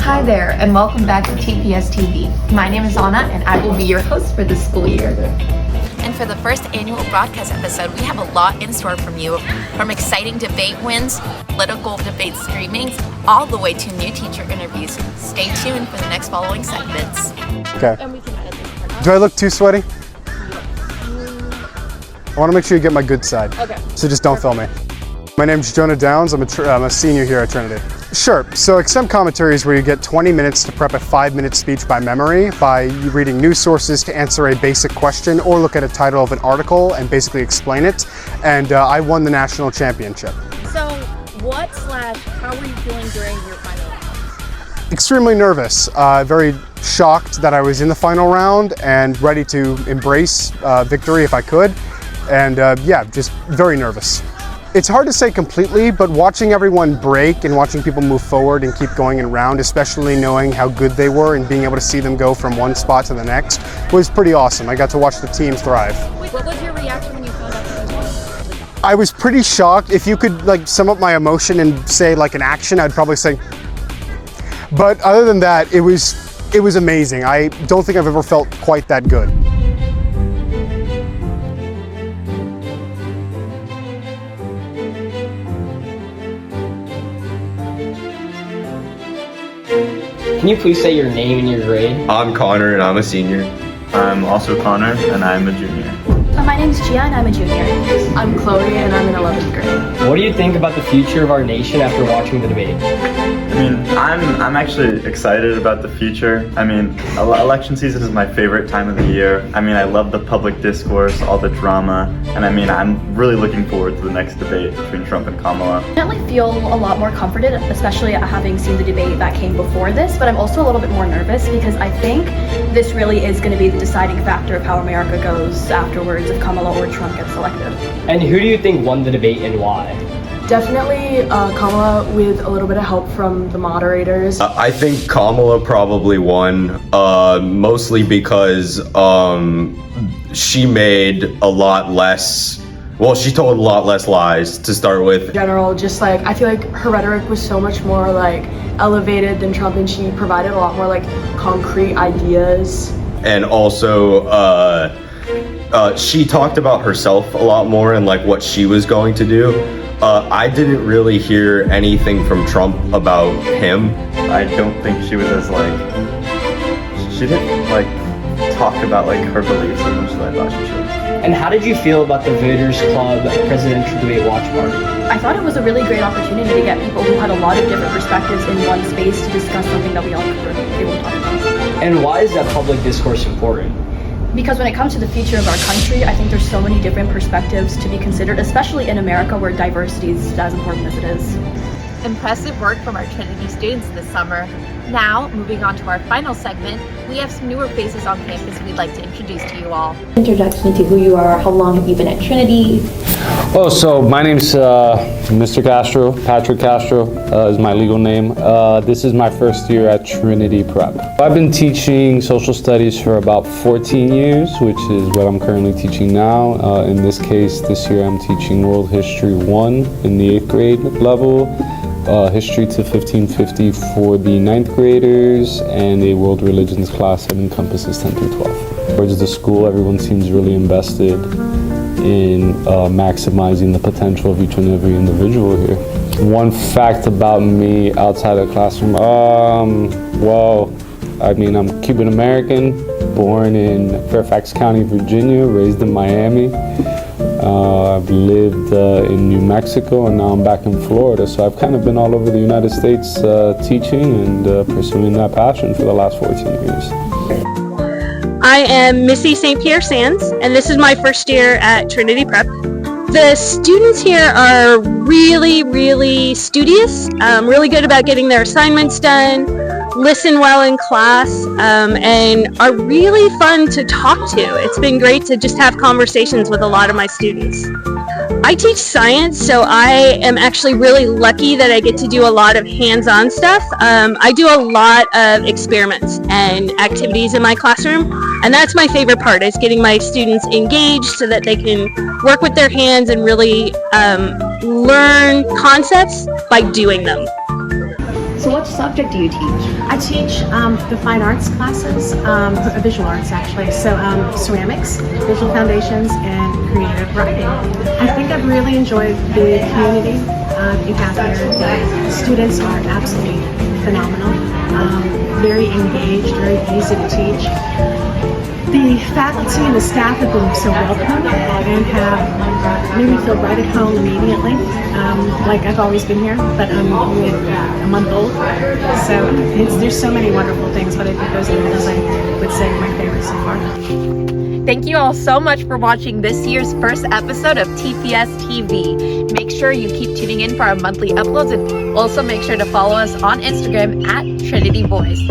Hi there, and welcome back to TPS TV. My name is Anna, and I will be your host for this school year. And for the first annual broadcast episode, we have a lot in store from you, from exciting debate wins, political debate streamings, all the way to new teacher interviews. Stay tuned for the next following segments. Okay. Do I look too sweaty? I want to make sure you get my good side. Okay. So just don't film me. My name is Jonah D. I'm a senior here at Trinity. Sure, so extemp commentary is where you get 20 minutes to prep a 5-minute speech by memory by reading news sources to answer a basic question or look at a title of an article and basically explain it. And I won the national championship. So how were you feeling during your final round? Extremely nervous, very shocked that I was in the final round and ready to embrace victory if I could. And yeah, just very nervous. It's hard to say completely, but watching everyone break and watching people move forward and keep going in round, especially knowing how good they were and being able to see them go from one spot to the next, was pretty awesome. I got to watch the team thrive. What was your reaction when you found out that you won? I was pretty shocked. If you could sum up my emotion and say an action, I'd probably say. But other than that, it was amazing. I don't think I've ever felt quite that good. Can you please say your name and your grade? I'm Connor and I'm a senior. I'm also Connor and I'm a junior. My name is Gia and I'm a junior. I'm Chloe and I'm in 11th grade. What do you think about the future of our nation after watching the debate? I mean, I'm actually excited about the future. I mean, election season is my favorite time of the year. I mean, I love the public discourse, all the drama, and I mean, I'm really looking forward to the next debate between Trump and Kamala. I definitely feel a lot more comforted, especially having seen the debate that came before this, but I'm also a little bit more nervous because I think this really is going to be the deciding factor of how America goes afterwards if Kamala or Trump gets elected. And who do you think won the debate and why? Definitely Kamala with a little bit of help from the moderators. I think Kamala probably won, mostly because she made a lot less, well, she told a lot less lies to start with. In general, just I feel like her rhetoric was so much more elevated than Trump, and she provided a lot more concrete ideas. And also, she talked about herself a lot more and what she was going to do. I didn't really hear anything from Trump about him. I don't think she was as she didn't talk about her beliefs as much as I thought she should. And how did you feel about the Voters Club Presidential Debate Watch Party? I thought it was a really great opportunity to get people who had a lot of different perspectives in one space to discuss something that we all could be able to talk about. And why is that public discourse important? Because when it comes to the future of our country, I think there's so many different perspectives to be considered, especially in America where diversity is as important as it is. Impressive work from our Trinity students this summer. Now, moving on to our final segment, we have some newer faces on campus we'd like to introduce to you all. Introduction to who you are, how long have you been at Trinity? Oh, so my name's Mr. Castro, Patrick Castro is my legal name. This is my first year at Trinity Prep. I've been teaching social studies for about 14 years, which is what I'm currently teaching now. In this case, this year I'm teaching World History 1 in the 8th grade level, History to 1550 for the 9th graders, and a World Religions class that encompasses 10 through 12. Towards the school, everyone seems really invested in maximizing the potential of each and every individual here. One fact about me outside the classroom, well, I mean, I'm Cuban American, born in Fairfax County, Virginia, raised in Miami. I've lived in New Mexico, and now I'm back in Florida, so I've kind of been all over the United States teaching and pursuing that passion for the last 14 years. I am Missy St. Pierre Sands, and this is my first year at Trinity Prep. The students here are really, really studious, really good about getting their assignments done, listen well in class, and are really fun to talk to. It's been great to just have conversations with a lot of my students. I teach science, so I am actually really lucky that I get to do a lot of hands-on stuff. I do a lot of experiments and activities in my classroom, and that's my favorite part, is getting my students engaged so that they can work with their hands and really learn concepts by doing them. So what subject do you teach? I teach the fine arts classes, visual arts actually, so ceramics, visual foundations, and creative writing. I think I've really enjoyed the community that you have here. The students are absolutely phenomenal, very engaged, very easy to teach. The faculty and the staff have been so welcoming and have made me feel right at home immediately, like I've always been here, but I'm only a month old. So there's so many wonderful things, but I think those are the ones I would say are my favorite so far. Thank you all so much for watching this year's first episode of TPS TV. Make sure you keep tuning in for our monthly uploads, and also make sure to follow us on Instagram at Trinity Voice.